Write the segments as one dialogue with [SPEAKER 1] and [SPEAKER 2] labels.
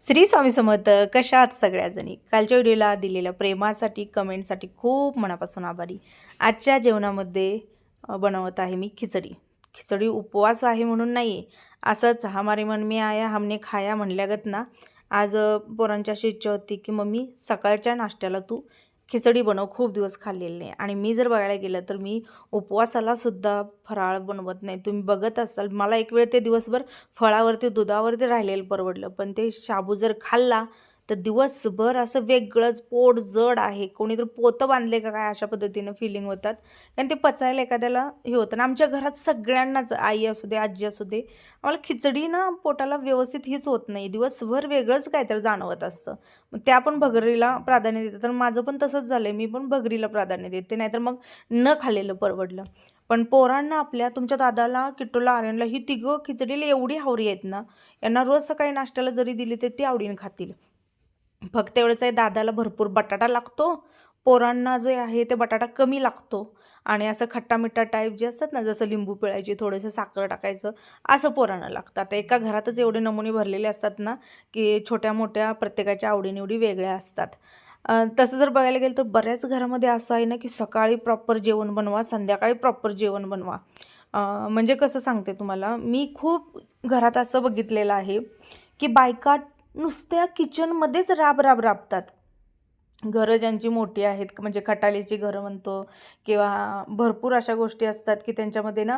[SPEAKER 1] श्री स्वामी समर्थ. कशा आहात सगळ्याजणी? कालच्या व्हिडिओला दिलेल्या प्रेमासाठी कमेंटसाठी खूप मनापासून आभारी. आजच्या जेवणामध्ये बनवत आहे मी खिचडी. खिचडी उपवास आहे म्हणून नाही आहे, असंच हमारे मन में आया हमने खाया म्हणल्यागत ना. आज पोरांची अशी इच्छा होती की मम्मी सकाळच्या नाश्त्याला तू खिचडी बनव, खूप दिवस खाल्लेली नाही. आणि मी जर बघायला गेलं तर मी उपवासाला सुद्धा फराळ बनवत नाही. तुम्ही बघत असाल, मला एक वेळ ते दिवसभर फळावरती दुधावरती राहिलेलं परवडलं, पण ते शाबू जर खाल्ला तर दिवसभर असं वेगळंच पोट जड आहे, कोणीतरी पोतं बांधले का काय अशा पद्धतीनं फिलिंग होतात. कारण ते पचायला एखाद्याला हे होतं ना. आमच्या घरात सगळ्यांनाच, आई असू दे आजी असू दे, आम्हाला खिचडी ना पोटाला व्यवस्थित हीच होत नाही, दिवसभर वेगळंच काहीतरी जाणवत असतं. मग त्या पण भगरीला प्राधान्य देते. तर माझं पण तसंच झालं आहे, मी पण भगरीला प्राधान्य देते, नाहीतर मग न खाल्लेलं परवडलं. पण पोरांना आपल्या, तुमच्या दादाला, किट्टूला, आर्यनला ही तिघं खिचडीला एवढी हावरी आहेत ना, यांना रोज सकाळी नाश्त्याला जरी दिली तर ते आवडीने खातील. फक्त एवढंच आहे, दादाला भरपूर बटाटा लागतो, पोरांना जे आहे ते बटाटा कमी लागतो. आणि असं खट्टा मिठ्ठा टाईप जे असतात ना, जसं लिंबू पिळायची, थोडंसं साखर टाकायचं, असं पोरांना लागतं. आता एका घरातच एवढे नमुने भरलेले असतात ना, की छोट्या मोठ्या प्रत्येकाच्या आवडीनिवडी वेगळ्या असतात. तसं जर बघायला गेलं तर बऱ्याच घरामध्ये असं आहे ना, की सकाळी प्रॉपर जेवण बनवा, संध्याकाळी प्रॉपर जेवण बनवा. म्हणजे कसं सांगते तुम्हाला, मी खूप घरात असं बघितलेलं आहे की बायका नुसत्या किचनमध्येच राब राब राबतात. घरं ज्यांची मोठी आहेत, म्हणजे खटालीची घरं म्हणतो, किंवा भरपूर अशा गोष्टी असतात की त्यांच्यामध्ये ना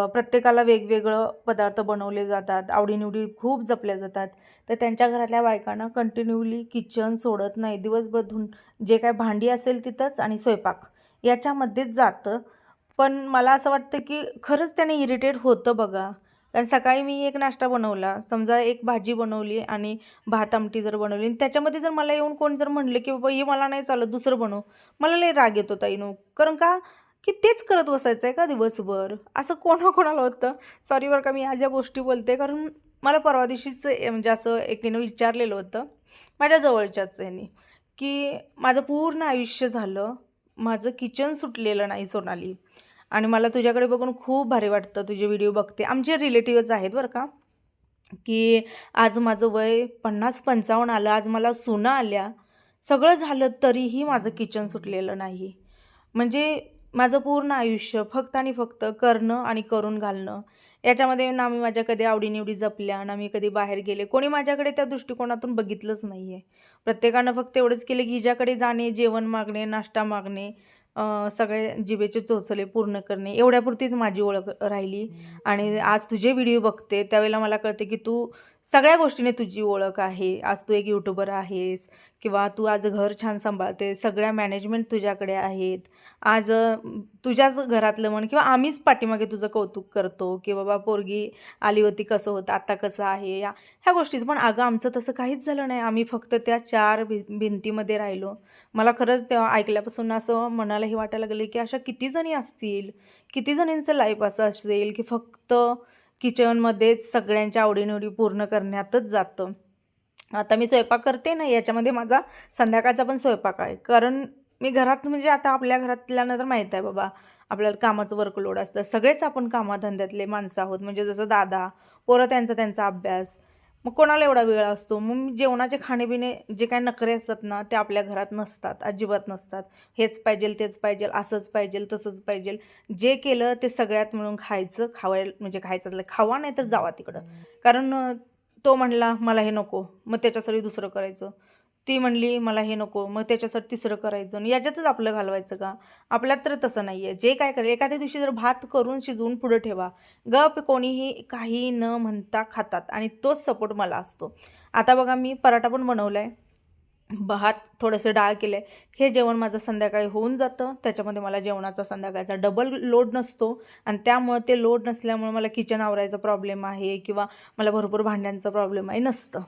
[SPEAKER 1] प्रत्येकाला वेगवेगळं पदार्थ बनवले जातात, आवडीनिवडी खूप जपल्या जातात. तर त्यांच्या घरातल्या बायकांना कंटिन्यूली किचन सोडत नाही, दिवसभर जे काय भांडी असेल तिथंच आणि स्वयंपाक याच्यामध्येच जातं. पण मला असं वाटतं की खरंच त्याने इरिटेट होतं बघा. कारण सकाळी मी एक नाश्ता बनवला, समजा एक भाजी बनवली आणि भात आमटी जर बनवली, आणि त्याच्यामध्ये जर मला येऊन कोण जर म्हणलं की बाबा हे मला नाही चालत, दुसरं बनव, मला लई राग येतो ताई नो. कारण का, की तेच करत बसायचं आहे का दिवसभर? असं कोणाकोणाला होतं. सॉरी बरं का, मी आज या गोष्टी बोलते, कारण मला परवा दिवशीच म्हणजे असं एकीनं विचारलेलं होतं माझ्या जवळच्याच ह्यानी, की माझं पूर्ण आयुष्य झालं, माझं किचन सुटलेलं नाही सोनाली, आणि मला तुझ्याकडे बघून खूप भारी वाटतं, तुझे व्हिडिओ बघते. आमचे रिलेटिव्हच आहेत बरं का, की आज माझं वय 50-55 आलं, आज मला सुना आल्या, सगळं झालं तरीही माझं किचन सुटलेलं नाही. म्हणजे माझं पूर्ण आयुष्य फक्त आणि फक्त करणं आणि करून घालणं याच्यामध्ये, ना मी माझ्या कधी आवडीनिवडी जपल्या, ना मी कधी बाहेर गेले, कोणी माझ्याकडे त्या दृष्टिकोनातून बघितलंच नाही आहे. प्रत्येकानं फक्त एवढंच केलं की हिच्याकडे जाणे, जेवण मागणे, नाश्ता मागणे, सगळे जिभेचे चोचले पूर्ण करणे, एवढ्यापुरतीच माझी ओळख राहिली. आणि आज तुझे व्हिडिओ बघते त्यावेळेला मला कळते की तू सगळ्या गोष्टीने तुझी ओळख आहे. आज तू एक यूट्यूबर आहेस, किंवा तू आज घर छान सांभाळते, सगळ्या मॅनेजमेंट तुझ्याकडे आहेत. आज तुझ्याच घरातलं म्हण, किंवा आम्हीच पाठीमागे तुझं कौतुक करतो की बाबा पोरगी आली होती, कसं होतं, आता कसं आहे, ह्या गोष्टीच. पण अगं आमचं तसं काहीच झालं नाही, आम्ही फक्त त्या चार भिंतीमध्ये राहिलो. मला खरंच तेव्हा ऐकल्यापासून असं मनालाही वाटायला लागलं की अशा किती जणी असतील, किती जणींचं लाईफ असं असेल की फक्त किचनमध्येच सगळ्यांच्या आवडीनिवडी पूर्ण करण्यातच जातं. आता मी स्वयंपाक करते ना, याच्यामध्ये माझा संध्याकाळचा पण स्वयंपाक आहे. कारण मी घरात, म्हणजे आता आपल्या घरातल्यांना तर माहीत आहे बाबा, आपल्याला कामाचं वर्कलोड असतं, सगळेच आपण कामाधंद्यातले माणसं आहोत. म्हणजे जसं दादा, पोरं त्यांचा त्यांचा अभ्यास, मग कोणाला एवढा वेळ असतो? मग जेवणाचे खाणेपिणे जे काही नखरे असतात ना, ते आपल्या घरात नसतात, अजिबात नसतात. हेच पाहिजे, तेच पाहिजे, असंच पाहिजे, तसंच पाहिजे. जे केलं ते सगळ्यात मिळून खायचं, म्हणजे खायचं असलं खावा, नाही तर जावा तिकडं. कारण तो म्हणला मला हे नको, मग त्याच्यासाठी दुसरं करायचं. ती म्हणली मला हे नको, मग त्याच्यासाठी तिसरं करायचं. आणि याच्यातच आपलं घालवायचं का? आपल्यात तर तसं नाही आहे. जे काय करेल, एखाद्या दिवशी जर भात करून शिजवून पुढं ठेवा, गप कोणीही काही न म्हणता खातात, आणि तोच सपोर्ट मला असतो. आता बघा, मी पराठा पण बनवला आहे, भात, थोडंसं डाळ केलं आहे, हे जेवण माझं संध्याकाळी होऊन जातं. त्याच्यामध्ये मला जेवणाचा संध्याकाळचा डबल लोड नसतो. आणि त्यामुळं ते लोड नसल्यामुळे मला किचन आवरायचा प्रॉब्लेम आहे, किंवा मला भरपूर भांड्यांचा प्रॉब्लेम आहे, नसतं.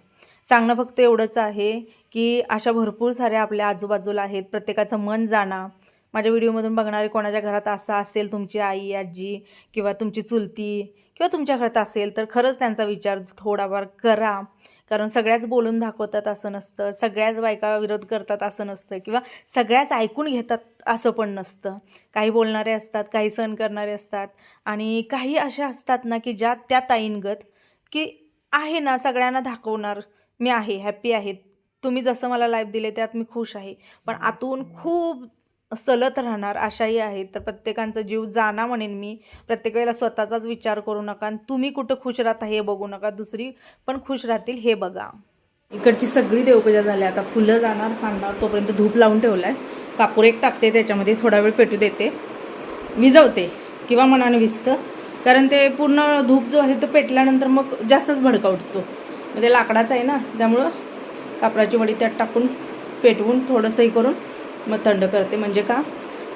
[SPEAKER 1] सांगणं फक्त एवढंच आहे की अशा भरपूर साऱ्या आपल्या आजूबाजूला आहेत, प्रत्येकाचं मन जाणा. माझ्या व्हिडिओमधून बघणारे कोणाच्या घरात असं असेल, तुमची आई आजी, किंवा तुमची चुलती, किंवा तुमच्या घरात असेल, तर खरंच त्यांचा विचार थोडाफार करा. कारण सगळ्याच बोलून दाखवतात असं नसतं, सगळ्याच बायका विरोध करतात असं नसतं, किंवा सगळ्याच ऐकून घेतात असं पण नसतं. काही बोलणारे असतात, काही सहन करणारे असतात, आणि काही अशा असतात ना की ज्या त्या ताईंगत, की आहे ना सगळ्यांना दाखवणार, मी आहे, हॅप्पी आहे. तुम्ही जसं मला लाईफ दिले त्यात मी खुश आहे. पण आतून खूप सलत राहणार अशाही आहेत. तर प्रत्येकाचा जीव जाना म्हणेन मी. प्रत्येक वेळेला स्वतःचाच विचार करू नका आणि तुम्ही कुठं खुश राहता हे बघू नका. दुसरी पण खुश राहतील हे बघा. इकडची सगळी देवपूजा झाली. आता फुलं जाणार, काढणार. तोपर्यंत धूप लावून ठेवला आहे. कापूर एक टाकते, त्याच्यामध्ये थोडा वेळ पेटू देते, विजवते किंवा मनाने विजतं. कारण ते पूर्ण धूप जो आहे तो पेटल्यानंतर मग जास्तच भडका उठतो. म्हणजे लाकडाचं आहे ना, त्यामुळं कापराची वडी त्यात टाकून पेटवून थोडंसं हे करून मग थंड करते. म्हणजे का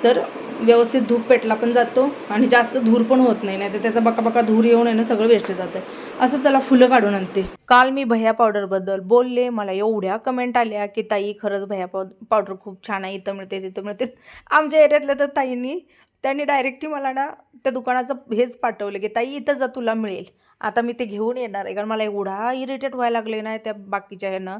[SPEAKER 1] तर व्यवस्थित धूप पेटला पण जातो आणि जास्त धूर पण होत नाही. नाही तर त्याचा बकाबका धूर येऊन आहे ना सगळं वेस्ट जातं. असं चला फुलं काढून आणते. काल मी भैया पावडरबद्दल बोलले, मला एवढ्या कमेंट आल्या की ताई खरंच भैया पावडर खूप छान आहे, इथं मिळते तिथं मिळते. आमच्या एरियातल्या तर त्यांनी डायरेक्टली मला ना त्या दुकानाचं हेच पाठवलं की ताई इथं जा तुला मिळेल. आता मी ते घेऊन येणार आहे, कारण मला एवढा इरिटेट व्हायला लागले ना त्या बाकीच्या ह्यानं.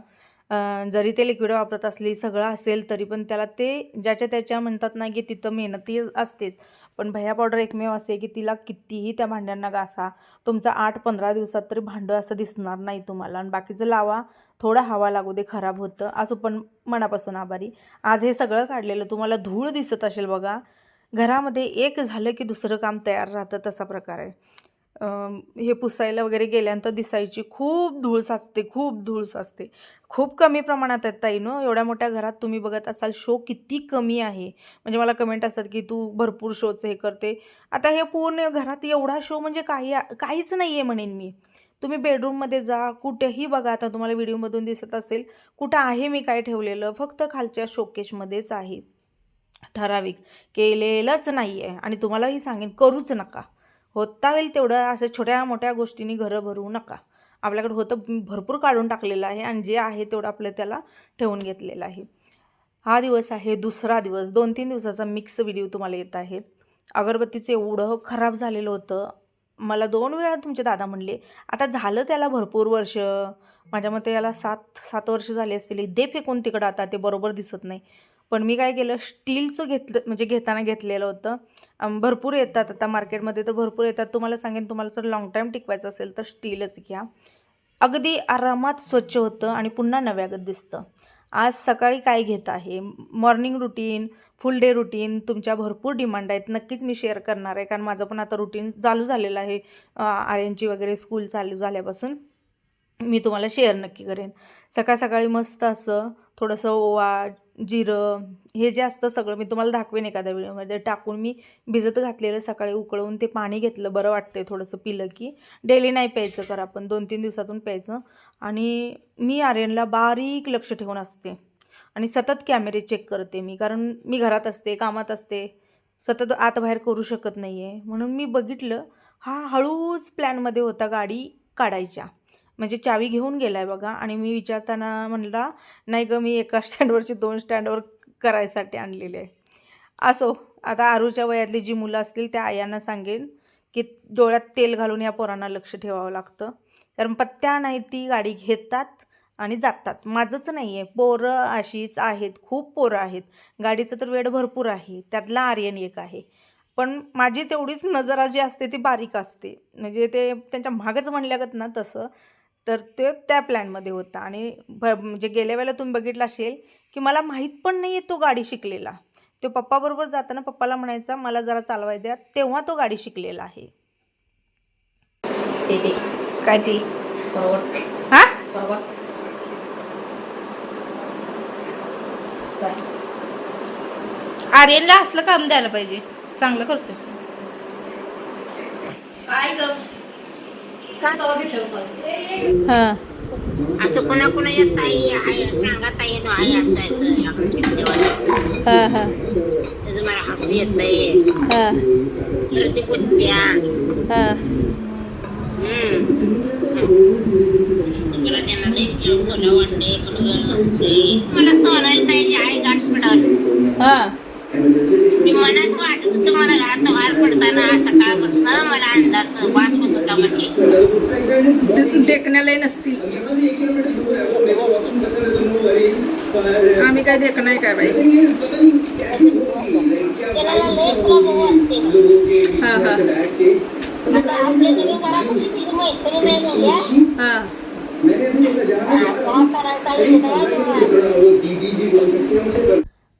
[SPEAKER 1] जरी ते लिक्विड वापरत असली सगळं असेल तरी पण त्याला ते ज्याच्या त्याच्या म्हणतात ना की तिथं मेहनती असतेच. पण भैया पावडर एकमेव असे की तिला कितीही त्या भांड्यांना घासा, तुमचा 8-15 दिवसात तरी भांडं असं दिसणार नाही तुम्हाला. आणि बाकीचं लावा, थोडा हवा लागू दे, खराब होतं असं. पण मनापासून आभारी. आज हे सगळं काढलेलं तुम्हाला धूळ दिसत असेल बघा. घरामध्ये एक झालं की दुसरं काम तयार राहतं, तसा प्रकार आहे. हे पुसायला वगैरे गेल्यानंतर दिसायची खूप धूळ साचते, खूप धूळ साचते. खूप कमी प्रमाणात आहेत ताई नो. एवढ्या मोठ्या घरात तुम्ही बघत असाल शो किती कमी आहे. म्हणजे मला कमेंट असतात की तू भरपूर शोचं हे करते. आता हे पूर्ण घरात एवढा शो म्हणजे काहीच नाही आहे म्हणेन मी. तुम्ही बेडरूममध्ये जा, कुठेही बघा, आता तुम्हाला व्हिडिओमधून दिसत असेल कुठं आहे मी काय ठेवलेलं, फक्त खालच्या शोकेशमध्येच आहे. ठराविक केलेलंच नाही आहे. आणि तुम्हालाही सांगेन करूच नका. होता होईल तेवढं असं छोट्या मोठ्या गोष्टींनी घरं भरवू नका. आपल्याकडे होतं भरपूर काढून टाकलेलं आहे आणि जे आहे तेवढं आपलं त्याला ठेवून घेतलेलं आहे. हा दिवस आहे दुसरा दिवस. 2-3 दिवसाचा मिक्स व्हिडिओ तुम्हाला येत आहे. अगरबत्तीचं एवढं खराब झालेलं होतं. मला 2 वेळा तुमचे दादा म्हणले, आता झालं त्याला भरपूर वर्ष, माझ्या मते याला 7 वर्ष झाले असतील, दे फेकून तिकडं, आता ते बरोबर दिसत नाही. पण मी काय केलं, स्टीलचं घेतलं, म्हणजे घेताना घेतलेलं होतं. भरपूर येतात आता मार्केटमध्ये, तर भरपूर येतात. तुम्हाला सांगेन, तुम्हाला जर लॉंग टाईम टिकवायचं असेल तर स्टीलच घ्या. अगदी आरामात स्वच्छ होतं आणि पुन्हा नव्यागत दिसतं. आज सकाळी काय घेत आहे, मॉर्निंग रुटीन, फुल डे रुटीन, तुमच्या भरपूर डिमांड आहेत. नक्कीच मी शेअर करणार आहे, कारण माझं पण आता रुटीन चालू झालेलं आहे. आर्यनची वगैरे स्कूल चालू झाल्यापासून मी तुम्हाला शेअर नक्की करेन. सकाळ सकाळी मस्त असं थोडंसं ओवा, जिरं, हे जे असतं सगळं मी तुम्हाला दाखवेन एखाद्या व्हिडिओमध्ये, टाकून मी भिजत घातलेलं सकाळी उकळवून ते पाणी घेतलं. बरं वाटते थोडंसं पिलं की. डेली नाही प्यायचं, कर आपण 2-3 दिवसातून प्यायचं. आणि मी आर्यनला बारीक लक्ष ठेवून असते आणि सतत कॅमेरे चेक करते मी, कारण मी घरात असते, कामात असते, सतत आत बाहेर करू शकत नाही आहे. म्हणून मी बघितलं, हा हळूच प्लॅनमध्ये होता गाडी काढायच्या. म्हणजे चावी घेऊन गेलाय बघा. आणि मी विचारताना म्हणला, नाही गं, मी एका स्टँडवरची 2 स्टँडवर करायसाठी आणलेले आहे. असो, आता आरूच्या वयातली जी मुलं असतील त्या आयांना सांगेन की डोळ्यात तेल घालून या पोरांना लक्ष ठेवावं लागतं. कारण पत्त्या नाही, ती गाडी घेतात आणि जातात. माझंच नाही आहे, पोरं अशीच आहेत, खूप पोरं आहेत. गाडीचं तर वेड भरपूर आहे, त्यातला आर्यन एक आहे. पण माझी तेवढीच नजरा जी असते ती बारीक असते. म्हणजे ते त्यांच्या मागच म्हणल्यागत ना तसं. तर ते त्या प्लॅनमध्ये होता. आणि म्हणजे गेल्या वेळेला तुम्ही बघितलं असेल की मला माहीत पण नाही आहे तो गाडी शिकलेला. तो पप्पाबरोबर जाताना पप्पाला म्हणायचा मला जरा चालवाय द्या, तेव्हा तो गाडी शिकलेला आहे. काय ती हा आर्यनला असलं काम द्यायला पाहिजे, चांगलं करतो. हां,
[SPEAKER 2] असं कोणा येत ताई आहे सांगा, ताई नो आहे असं असं
[SPEAKER 1] हां हां
[SPEAKER 2] त्याचं मला हसू येतंय.
[SPEAKER 1] हां
[SPEAKER 2] तर ते बुद्ध्या
[SPEAKER 1] हां
[SPEAKER 2] मला त्यांना बोला वाटते, मला सोनाली ताईची आई गाठ पडावं.
[SPEAKER 1] हां
[SPEAKER 2] मी मनात वाटत होतं, मला घरात बाहेर पडताना सकाळपासून मला अंदाज वास होत होता. म्हणजे
[SPEAKER 1] देखण्यालाही नसतील, आम्ही काय देखणं आहे काय बाई.
[SPEAKER 2] त्याला लय तुला वाटते.
[SPEAKER 1] हां हां
[SPEAKER 2] आता आपल्या सगळ्या घरात मैत्रिणी नाही झाल्या.
[SPEAKER 1] हां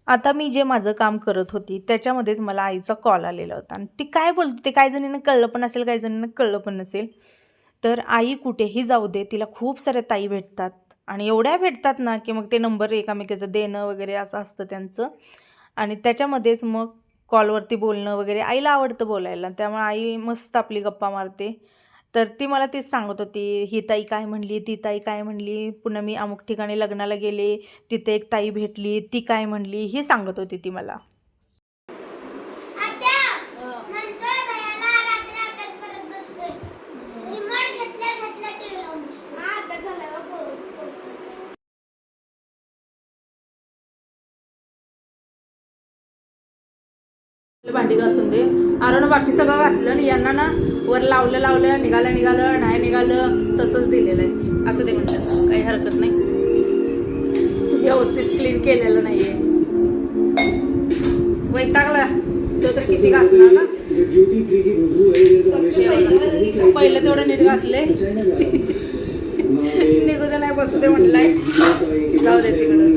[SPEAKER 1] आता मी जे माझं काम करत होती त्याच्यामध्येच मला आईचा कॉल आलेला होता आणि ती काय बोलते ते काही जणींना कळलं पण असेल, काही जणींना कळलं पण नसेल. तर आई कुठेही जाऊ दे तिला खूप साऱ्या ताई भेटतात आणि एवढ्या भेटतात ना की मग ते नंबर एकामेकाचं देणं वगैरे असं असतं त्यांचं. आणि त्याच्यामध्येच मग कॉलवरती बोलणं वगैरे आईला आवडतं बोलायला, त्यामुळे आई मस्त आपली गप्पा मारते. तर ती मला तेच सांगत होती, ही ताई काय म्हणली, ती ताई काय म्हणली, पुन्हा मी अमुक ठिकाणी लग्नाला गेले, तिथे एक ताई भेटली, ती काय म्हणली, ही सांगत होती ती मला. भांडी घासून दे अरे, बाकी सगळं घासलं आणि यांना ना वर लावलं निघालं नाही निघालं तसंच दिलेलं आहे. असं ते म्हणतात, काही हरकत नाही, व्यवस्थित क्लीन केलेलं नाहीये. वैतागला तो तर किती घासणार ना. पहिलं तेवढं नीट घासले, निघू दे नाही बसू दे म्हटलंय, जाऊ दे तिकडं.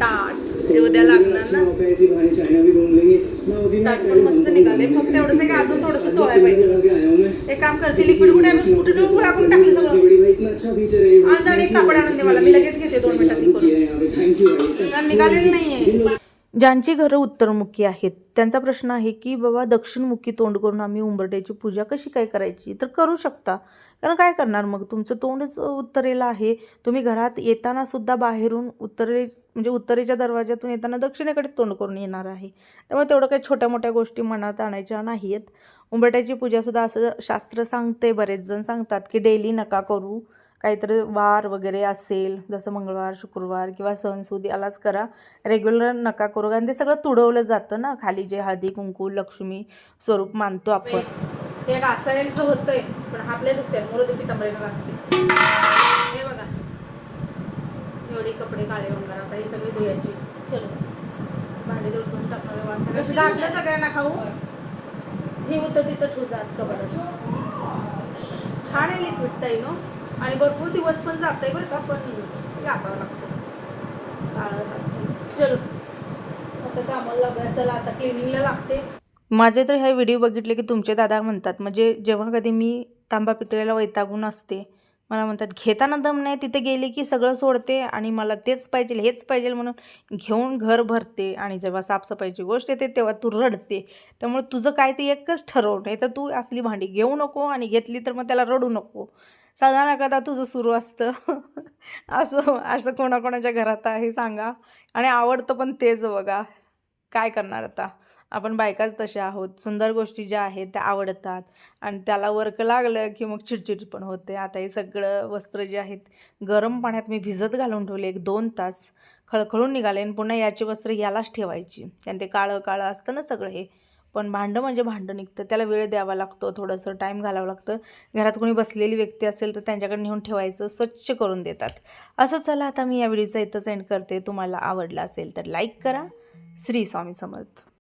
[SPEAKER 1] ताट ते उद्या लागणार ना, ताट पण मस्त निघाले. फक्त एवढंच आहे की अजून थोडंसं चोळायला पाहिजे. एक काम करते, लिक्विड कुठे कुठे गोळा करून टाकलं सगळं. आणि एक कापड आणून दे मला, मी लगेच घेते 2 मिनिटात करून. निघालेलं नाहीये. ज्यांची घरं उत्तरमुखी आहेत त्यांचा प्रश्न आहे की बाबा दक्षिणमुखी तोंड करून आम्ही उंबरठ्याची पूजा कशी काय करायची. तर करू शकता, कारण काय करणार मग, तुमचं तोंडच उत्तरेला आहे. तुम्ही घरात येताना सुद्धा बाहेरून म्हणजे उत्तरेच्या दरवाज्यातून येताना दक्षिणेकडे तोंड करून येणार आहे. त्यामुळे तेवढं काही छोट्या मोठ्या गोष्टी मनात आणायच्या नाहीत. उंबरठ्याची पूजासुद्धा असं शास्त्र सांगते, बरेच जण सांगतात की डेली नका करू, काहीतरी वार वगैरे असेल जसं मंगळवार शुक्रवार किंवा सणसूद यालाच करा, रेग्युलर नका करू, कारण ते सगळं तुडवलं जातं ना. खाली जे हळदी कुंकू लक्ष्मी स्वरूप मानतो आपण, ते घासायचं होतंय पण हातले दुखतात. मोरदुखी तंबरेनं घासते. हे बघा एवढे कपडे काळे वंगार, आता ही सगळी धुयाची. चलो भांडी धुवून टाकणार, वाचायला घातलं सगळ्यांना खाऊ. हे होतं तिथं ठुजात कपडे. छान आहे लिक्विड ताई नो, आणि भरपूर दिवस पण जात आहे बरं का, पण घासावं लागतं. चलो आता कामाला लागूया, चला आता क्लिनिंगला लागते. माझे तर हे व्हिडिओ बघितले की तुमचे दादा म्हणतात, म्हणजे जेव्हा कधी मी तांबा पितळेला वैतागून असते, मला म्हणतात घेताना दम नाही, तिथे गेले की सगळं सोडते आणि मला तेच पाहिजे हेच पाहिजे म्हणून घेऊन घर भरते. आणि जेव्हा साफसफाईची गोष्ट येते तेव्हा तू रडते. त्यामुळे तुझं काय ते एकच ठरव, नाही तर तू असली भांडी घेऊ नको आणि घेतली तर मग त्याला रडू नको. साधारण कदा तुझं सुरू असतं. असं कोणाकोणाच्या घरात आहे सांगा. आणि आवडतं पण तेच बघा, काय करणार आता, आपण बायकाच तशा आहोत. सुंदर गोष्टी ज्या आहेत त्या आवडतात आणि त्याला वर्क लागलं की मग चिडचिड पण होते. आता हे सगळं वस्त्र जे आहेत गरम पाण्यात मी भिजत घालून ठेवले 1-2 तास, खळखळून निघाले आणि पुन्हा याची वस्त्र यालाच ठेवायची, आणि ते काळं काळं असतं ना सगळं हे. पण भांडं म्हणजे भांडं निघतं, त्याला वेळ द्यावा लागतो, थोडंसं टाईम घालावं लागतं. घरात कोणी बसलेली व्यक्ती असेल तर त्यांच्याकडे नेऊन ठेवायचं, स्वच्छ करून देतात. असं चला आता मी या व्हिडिओचा इथं सेंड करते. तुम्हाला आवडला असेल तर लाईक करा. श्री स्वामी समर्थ.